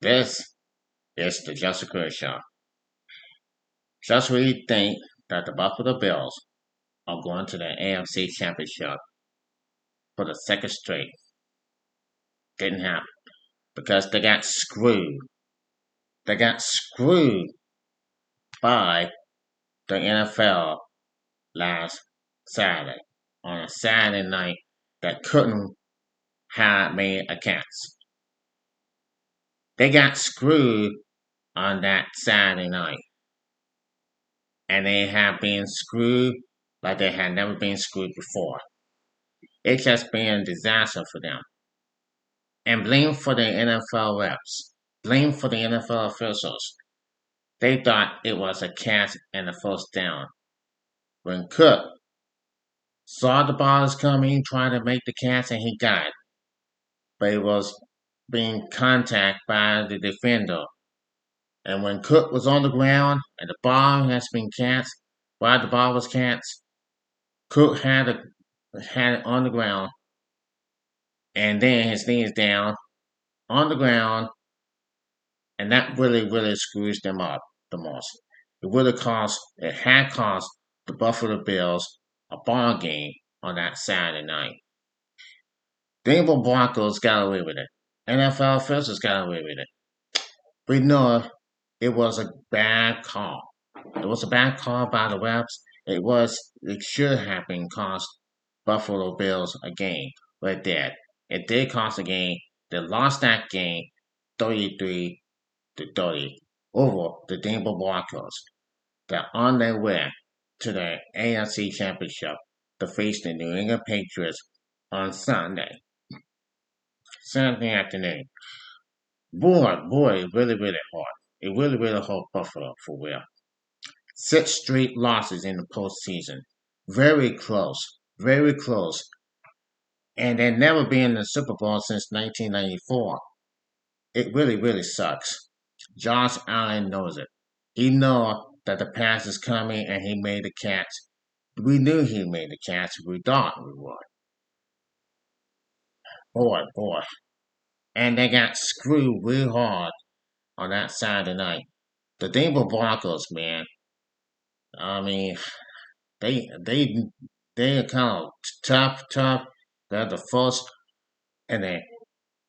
This is the Joseph Crudup Show. Just really think that the Buffalo Bills are going to the AFC Championship for the second straight. Didn't happen because they got screwed. They got screwed by the NFL last Saturday on a Saturday night that couldn't have made a cast. They got screwed on that Saturday night, and they have been screwed like they had never been screwed before. It's just been a disaster for them. And blame for the NFL reps. Blame for the NFL officials. They thought it was a catch and a first down. When Cook saw the ball was coming, trying to make the catch, and he got it. But it was being contacted by the defender. And when Cook was on the ground and the ball has been catched, while the ball was catched, Cook had it on the ground, and then his knee is down on the ground, and that really screws them up the most. It had cost the Buffalo Bills a ball game on that Saturday night. The Broncos got away with it. NFL officials got away with it. We know it was a bad call. It was a bad call by the refs. It should have been cost Buffalo Bills a game, but it did. It did cost a game. They lost that game 33-30 over the Denver Broncos. They're on their way to the AFC Championship to face the New England Patriots on Sunday afternoon. Boy, it really hard. It really hurt Buffalo for real. 6 straight losses in the postseason. Very close. And they've never been in the Super Bowl since 1994. It really sucks. Josh Allen knows it. He knows that the pass is coming and he made the catch. We knew he made the catch. We thought we would. Boy. And they got screwed real hard on that Saturday night. The Denver Broncos, man. I mean, they are kind of tough. They're the first in the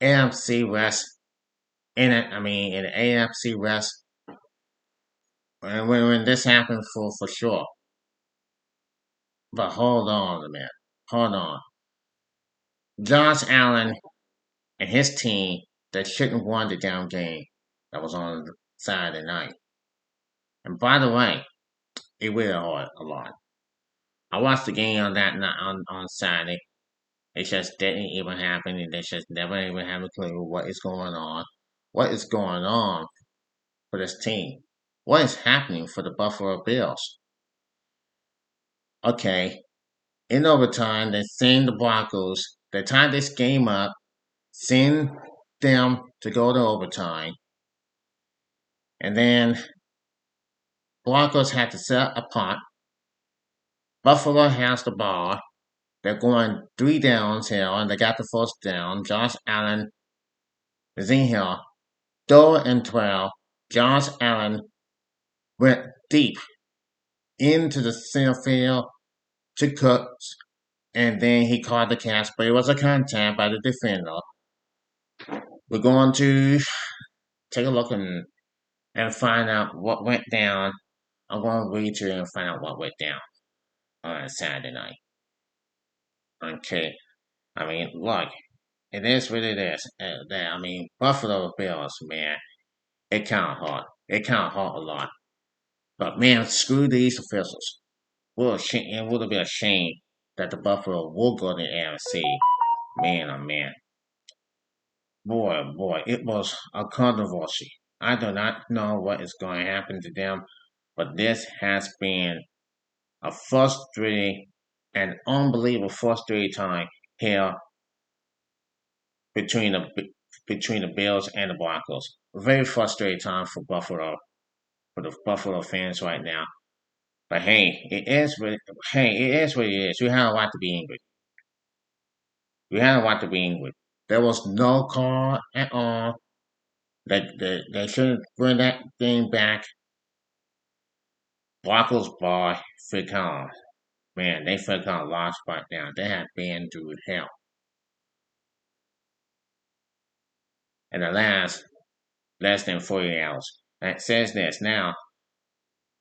AFC West. In the AFC West. And when this happened for sure. But hold on a minute. Hold on. Josh Allen and his team that shouldn't have won the damn game that was on Saturday night. And by the way, it really hurt a lot. I watched the game on that night on Saturday. It just didn't even happen, and they just never even have a clue what is going on. What is going on for this team? What is happening for the Buffalo Bills? Okay, in overtime, they send the Broncos. They tied this game up, send them to go to overtime, and then Broncos had to set a punt. Buffalo has the ball. They're going 3 downs here, and they got the first down. Josh Allen is in here. 3rd and 12. Josh Allen went deep into the center field to Cooks, and then he caught the catch, but it was a contact by the defender. We're going to take a look and find out what went down. I'm going to read you and find out what went down on Saturday night. Okay. I mean, look, it is what it is. Buffalo Bills, man, it kind of hurt. It kind of hurt a lot. But man, screw these officials. It would be a shame that the Buffalo will go to the AFC. Man, oh man. Boy, it was a controversy. I do not know what is going to happen to them, but this has been a frustrating and unbelievable frustrating time here between the Bills and the Broncos. Very frustrating time for the Buffalo fans right now. But hey, it is what it is. We had a lot to be angry. We had a lot to be angry. There was no call at all They should bring that thing back. Broncos ball freaking man, they freaking lost right now. They have been through hell. In the last less than 48 hours. That says this now.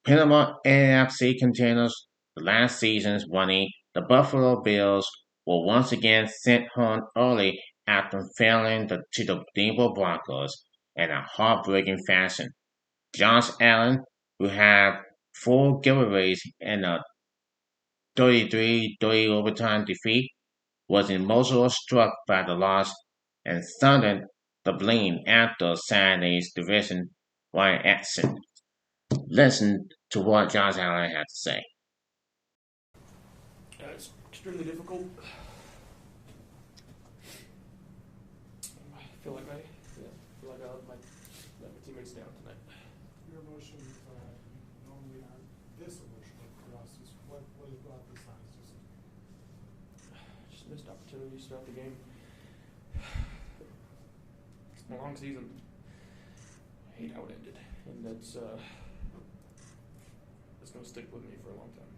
Panama AFC contenders the last season's running, the Buffalo Bills were once again sent home early after failing to the Denver Broncos in a heartbreaking fashion. Josh Allen, who had four giveaways in a 33-30 overtime defeat, was emotionally struck by the loss and thundered the blame after Saturday's division wide exit. Listen to what Josh Allen had to say. It's extremely difficult. I feel like I let my teammates down tonight. Your emotions normally aren't this emotional for us. What has brought this on? Just missed opportunities throughout the game. It's been a long season. I hate how it ended, and that's gonna stick with me for a long time.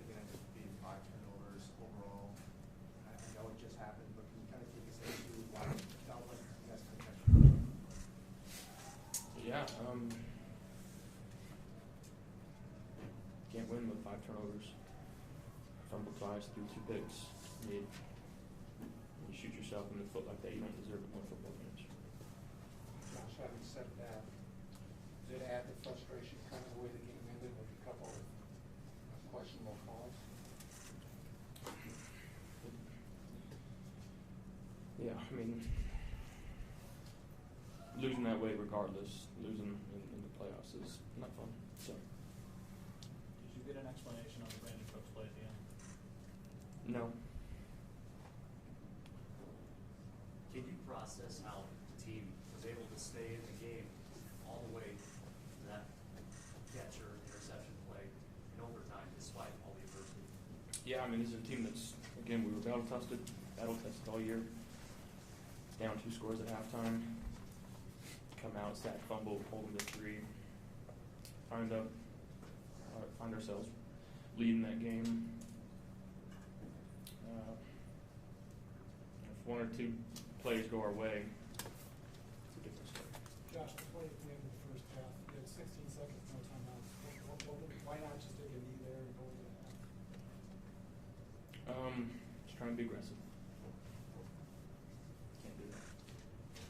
It ended up being 5 turnovers overall. I know it just happened, but can you kind of take us into why it felt like you guys could catch it? Yeah, can't win with 5 turnovers. Fumbled twice, threw 2 picks. You shoot yourself in the foot like that, you don't deserve to win football games. Josh, having said that, did it add the frustration kind of the way the game ended with a couple of questionable calls? Yeah, I mean, losing that way regardless, losing in the playoffs is not fun. So. Did you get an explanation on the Brandon Cooks play at the end? No. Can you process how the team was able to stay in the game all the way to that catcher interception play in overtime despite all the adversity? Yeah, I mean, this is a team that's, again, we were battle tested all year. Down 2 scores at halftime. Come out, sack, fumble, hold them to 3. Find ourselves leading that game. If 1 or 2 plays go our way, it's a different story. Josh, before you played in the first half, you had 16 seconds, no timeouts. Why not just take a knee there and go into the half? Just trying to be aggressive. Can't do that.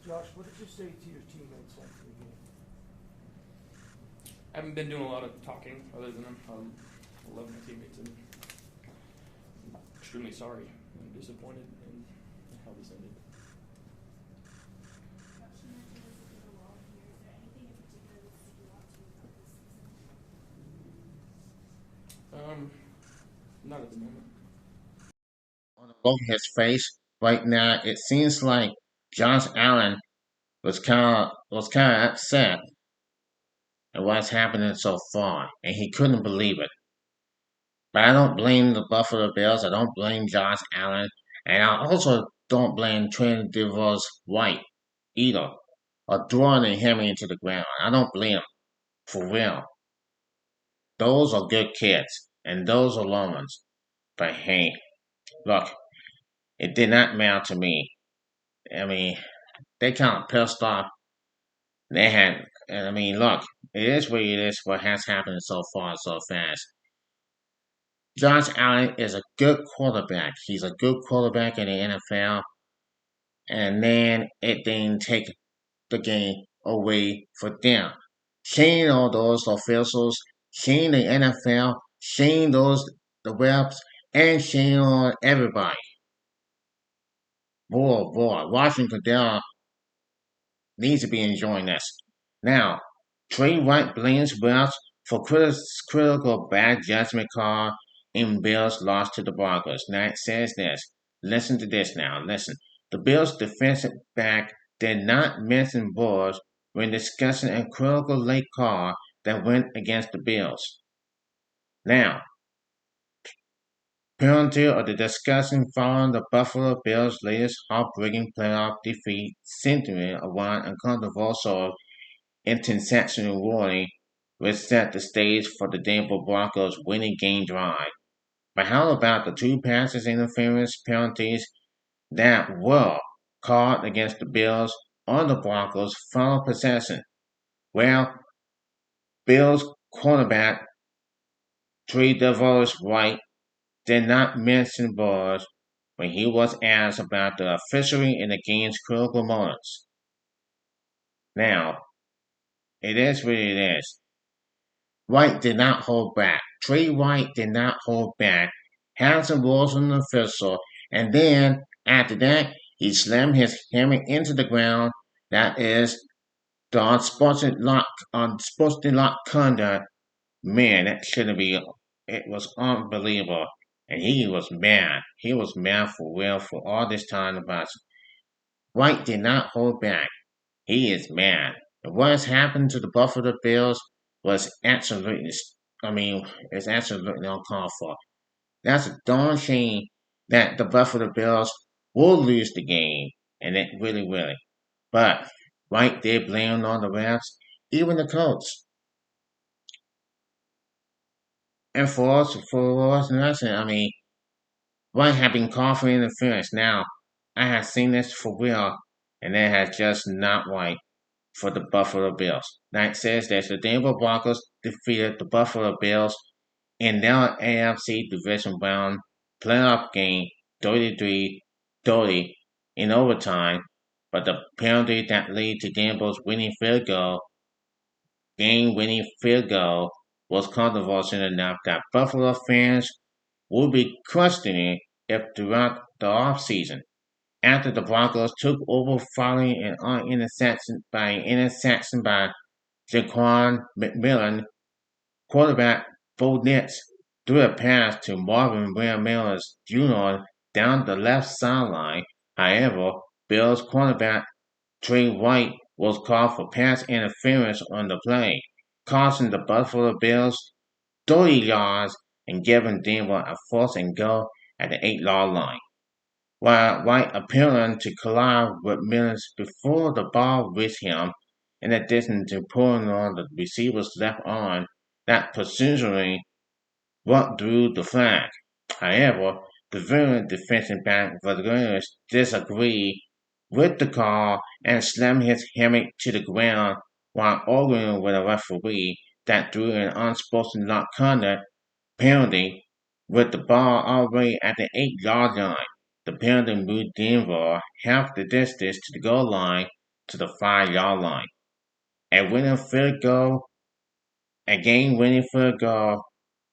Josh, what did you say to your teammates after the game? I haven't been doing a lot of talking other than I love my teammates and I'm extremely sorry and disappointed in how this ended. Not at the moment. On the look at his face right now, it seems like Josh Allen was kind of upset at what's happening so far, and he couldn't believe it. But I don't blame the Buffalo Bills. I don't blame Josh Allen, and I also don't blame Trent DeVos White either, or throwing him into the ground. I don't blame him for real. Those are good kids, and those are low ones. But hey, look, it did not matter to me. I mean, they kind of pissed off. They had, and I mean, look, it is what it is. What has happened so far so fast. Josh Allen is a good quarterback. He's a good quarterback in the NFL, and then it didn't take the game away for them. Seeing all those officials, seeing the NFL, seeing the reps, and seeing on everybody. Boy, Washington needs to be enjoying this. Now, Trey White blames refs for critical bad judgment call in Bills' loss to the Broncos. Now it says this. Listen to this now. Listen. The Bills' defensive back did not mention balls when discussing a critical late call that went against the Bills. Now, penalty of the discussion following the Buffalo Bills' latest heartbreaking playoff defeat, centering around a controversial interception ruling, which set the stage for the Denver Broncos' winning game drive. But how about the two passes interference penalties that were called against the Bills on the Broncos' final possession? Well, Bills cornerback Tre'Davious White did not mention bars when he was asked about the officiating in the game's critical moments. Now, it is what it is. White did not hold back. Trey White did not hold back. Harrison was an official, and then after that, he slammed his helmet into the ground. That is the unsportsmanlike conduct. Man, that shouldn't be. It was unbelievable, and he was mad. He was mad for real for all this time about. White did not hold back. He is mad. And what has happened to the Buffalo Bills was absolutely, it's absolutely uncalled for. That's a darn shame that the Buffalo Bills will lose the game, and it really. But White did blame on the refs, even the coach. And for us, nothing. White have been calling for interference. Now, I have seen this for real, and it has just not right for the Buffalo Bills. That says that the Denver Broncos defeated the Buffalo Bills in their AFC Division Round playoff game 33-30 in overtime, but the penalty that led to Denver's game-winning field goal, was controversial enough that Buffalo fans will be questioning if throughout the offseason after the Broncos took over following an interception by Jaquan McMillan, quarterback Bo Nix threw a pass to Marvin Ramirez Jr. down the left sideline. However, Bills cornerback Trey White was called for pass interference on the play, costing the Buffalo Bills 30 yards and giving Denver a 4th-and-goal at the 8-yard line. While White appearing to collide with Mills before the ball reached him, in addition to pulling on the receiver's left arm that presumably drew the flag. However, the veteran defensive back Rodriguez disagreed with the call and slammed his helmet to the ground while arguing with a referee that threw an unsportsmanlike conduct penalty with the ball already at the 8-yard line. The penalty moved Denver half the distance to the goal line to the 5-yard line. A game-winning field goal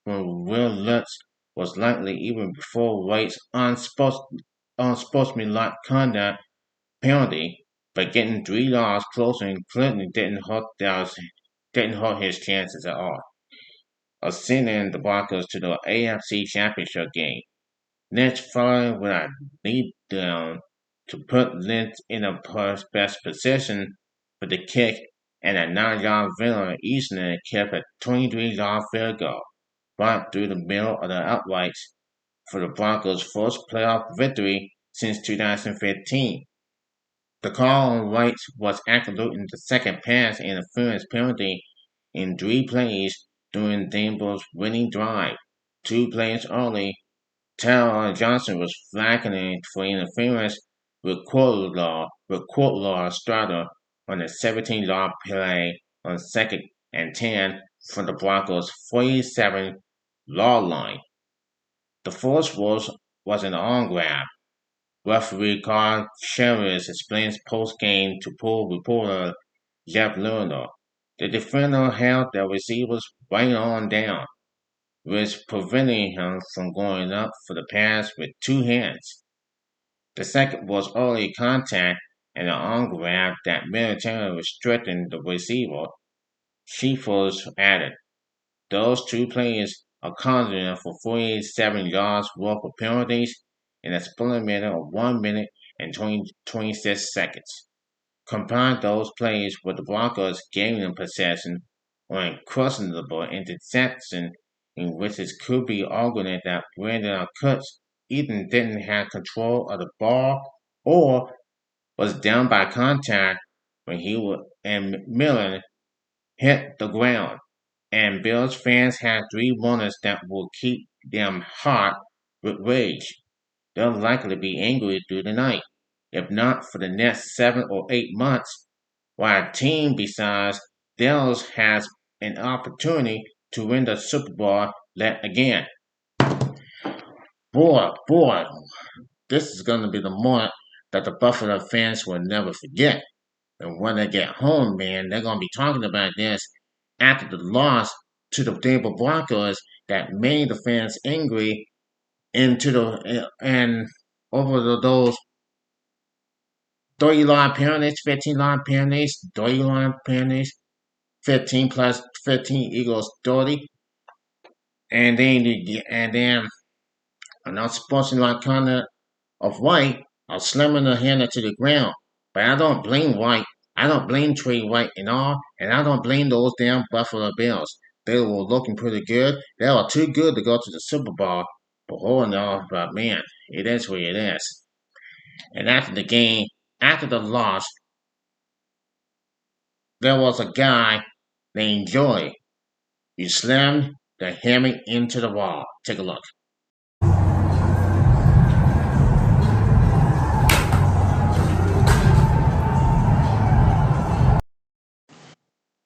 from Will Lutz was likely even before White's unsportsmanlike conduct penalty, but getting 3 yards closer and Clinton didn't hurt his chances at all of sending the Broncos to the AFC Championship game. Lynch followed with a lead down to put Lynch in a best position for the kick, and a 9-yard veteran Eastland kept a 23-yard field goal, right through the middle of the uprights for the Broncos' first playoff victory since 2015. The call on White was executing the second pass interference penalty in 3 plays during Denver's winning drive. 2 plays early, Taylor Johnson was flagging for interference with Courtlaw Strada on a 17-yard play on 2nd and 10 from the Broncos' 47-yard line. The first was an arm grab. Referee Carl Sherriss explains post-game to pool reporter Jeff Lerner. The defender held the receiver's right arm down, which prevented him from going up for the pass with 2 hands. The second was early contact and an arm grab that militarily restricted the receiver. Sheafers added, those 2 plays accounted for 47 yards worth of penalties in a split minute of 1 minute and 26 seconds. Combine those plays with the Broncos gaining possession on a questionable interception in which it could be argued that Brandon Cooks either didn't have control of the ball or was down by contact when he and Millen hit the ground. And Bills fans had 3 runners that will keep them hot with rage. They'll likely be angry through the night, if not for the next 7 or 8 months, while a team besides theirs has an opportunity to win the Super Bowl yet again. Boy, this is going to be the moment that the Buffalo fans will never forget. And when they get home, man, they're going to be talking about this after the loss to the Denver Broncos that made the fans angry into the and over those 30-line penalties, 15-line penalties, 30-line penalties, 15 plus 15 equals 30, and then an unsportsmanlike conduct of White are slamming the hand to the ground. But I don't blame White. I don't blame Trey White and all, and I don't blame those damn Buffalo Bills. They were looking pretty good. They were too good to go to the Super Bowl. But hold on, but man, it is what it is. And after the game, after the loss, there was a guy named Joey. He slammed the hammer into the wall. Take a look.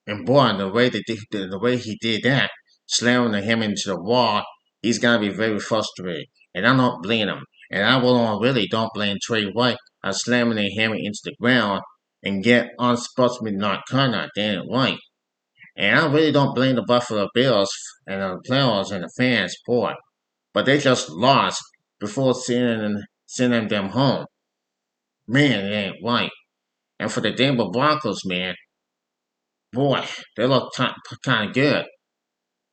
And boy, the way he did that, slamming him into the wall, he's gonna be very frustrated. And I don't blame him. And I really don't blame Trey White on slamming the hammer into the ground and get unsportsmanlike conduct. Damn White. And I really don't blame the Buffalo Bills and the players and the fans, boy. But they just lost before sending them home. Man, it ain't right. And for the Denver Broncos, man, boy, they look kind of good.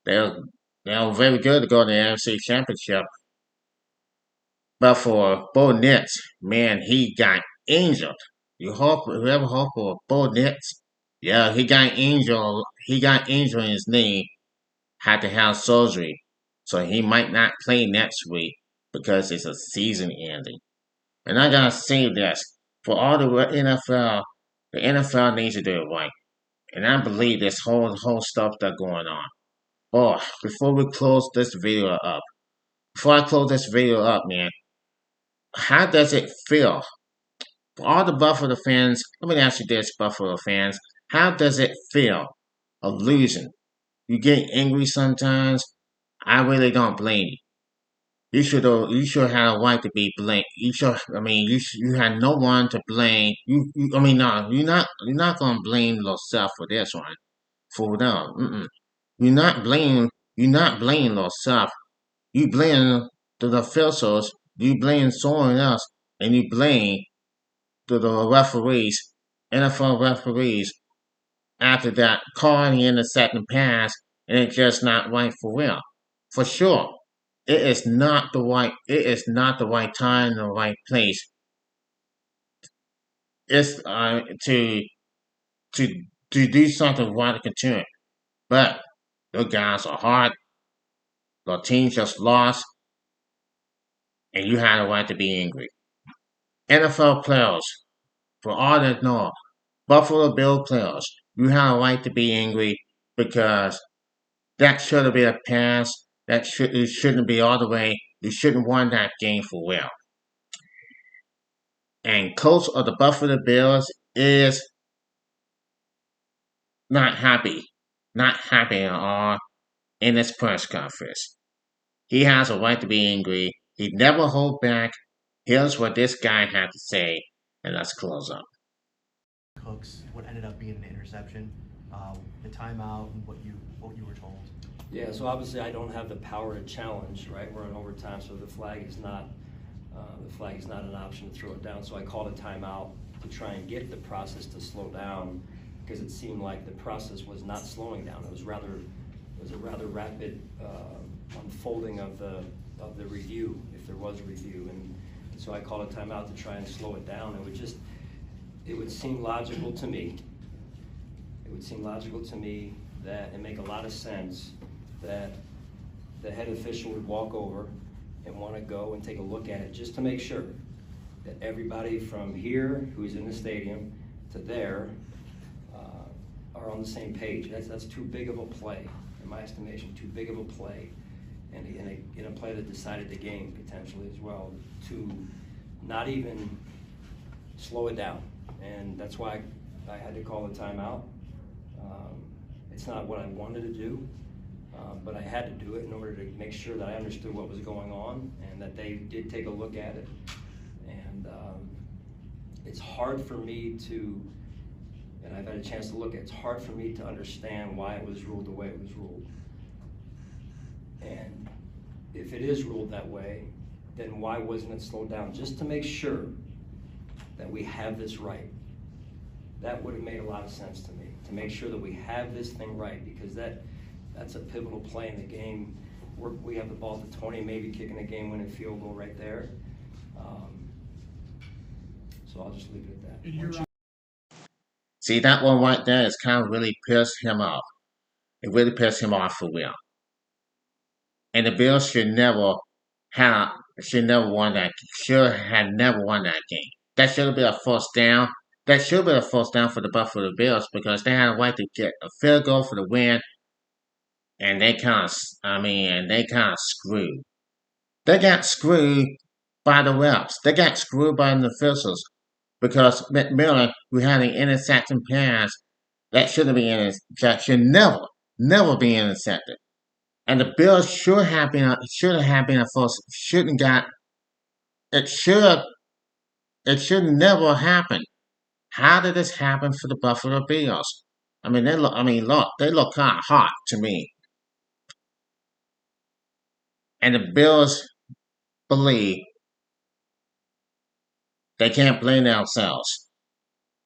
They're they're very good to go to the NFC Championship. But for Bo Nix, man, he got injured. You ever hope for Bo Nix? Yeah, he got injured. He got injured in his knee. Had to have surgery, so he might not play next week because it's a season ending. And I gotta say this for all the NFL needs to do it right. And I believe this whole stuff that's going on. Oh, before I close this video up, man, how does it feel? For all the Buffalo fans, let me ask you this, Buffalo fans, how does it feel of losing? You get angry sometimes. I really don't blame you. You should have a right to be blamed. You had no one to blame. No, you're not gonna blame yourself for this one. For no, you're not blaming, you're not blaming yourself. You blame the officials. You blame someone else, and you blame the referees, NFL referees, after that calling in the second pass, and it's just not right for real. For sure. It is not the right time, the right place. It's to to do something right to continue. But the guys are hard. The team just lost, and you had a right to be angry. NFL players, for all that know, Buffalo Bill players, you have a right to be angry because that should have been a pass. It shouldn't be all the way. You shouldn't won that game for real. And coach of the Buffalo Bills is not happy at all in this press conference. He has a right to be angry. He never hold back. Here's what this guy had to say, and let's close up. Cooks, what ended up being an interception, the timeout, and what you were told. Yeah, so obviously I don't have the power to challenge, right? We're in overtime, so the flag is not an option to throw it down. So I called a timeout to try and get the process to slow down because it seemed like the process was not slowing down. It was a rather rapid unfolding of the review, if there was a review, and so I called a timeout to try and slow it down. It would seem logical to me. It would seem logical to me that it make a lot of sense that the head official would walk over and want to go and take a look at it just to make sure that everybody from here who's in the stadium to there are on the same page. That's too big of a play, in my estimation, too big of a play, and in a play that decided the game potentially as well, to not even slow it down. And that's why I had to call the timeout. It's not what I wanted to do, but I had to do it in order to make sure that I understood what was going on and that they did take a look at it. And it's hard for me to, and I've had a chance to look at it, it's hard for me to understand why it was ruled the way it was ruled. And if it is ruled that way, then why wasn't it slowed down? Just to make sure that we have this right. That would have made a lot of sense to me, to make sure that we have this thing right, because that's a pivotal play in the game. We have the ball at the 20, maybe kicking a game-winning field goal right there. So I'll just leave it at that. See, that one right there is kind of really pissed him off. It really pissed him off for real. And the Bills should never have won that game. That should have been a first down. That should have been a first down for the Buffalo Bills because they had a right to get a field goal for the win. And they kind of screwed. They got screwed by the refs. They got screwed by the officials because McMillan, who had an interception pass, that should never be intercepted. And the Bills should have been a first. It should never happen. How did this happen for the Buffalo Bills? They look kind of hot to me. And the Bills believe they can't blame themselves.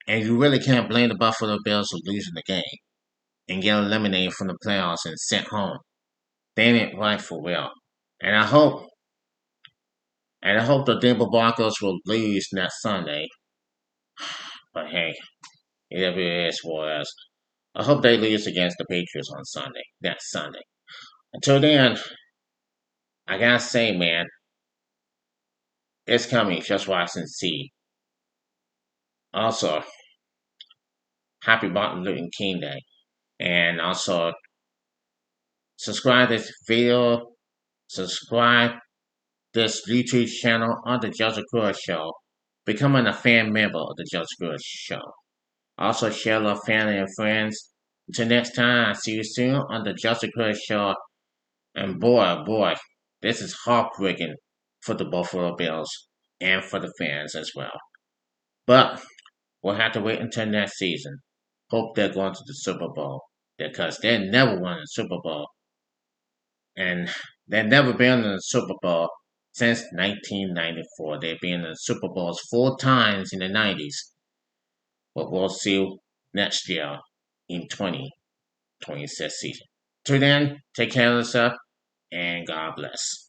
And you really can't blame the Buffalo Bills for losing the game and get eliminated from the playoffs and sent home. They ain't right for real. And I hope the Denver Broncos will lose next Sunday. But hey, it is what it is. I hope they lose against the Patriots on next Sunday. Until then, I gotta say, man, it's coming. Just watch and see. Also, happy Martin Luther King Day. And also, subscribe this video, subscribe this YouTube channel on the Joseph Crudup Show, becoming a fan member of the Joseph Crudup Show. Also, share with family and friends. Until next time, I see you soon on the Joseph Crudup Show. And boy, this is heartbreaking for the Buffalo Bills and for the fans as well. But we'll have to wait until next season. Hope they're going to the Super Bowl because they never won a Super Bowl. And they've never been in the Super Bowl since 1994. They've been in the Super Bowls 4 times in the 90s. But we'll see next year in 2026 season. Till then, take care of yourself and God bless.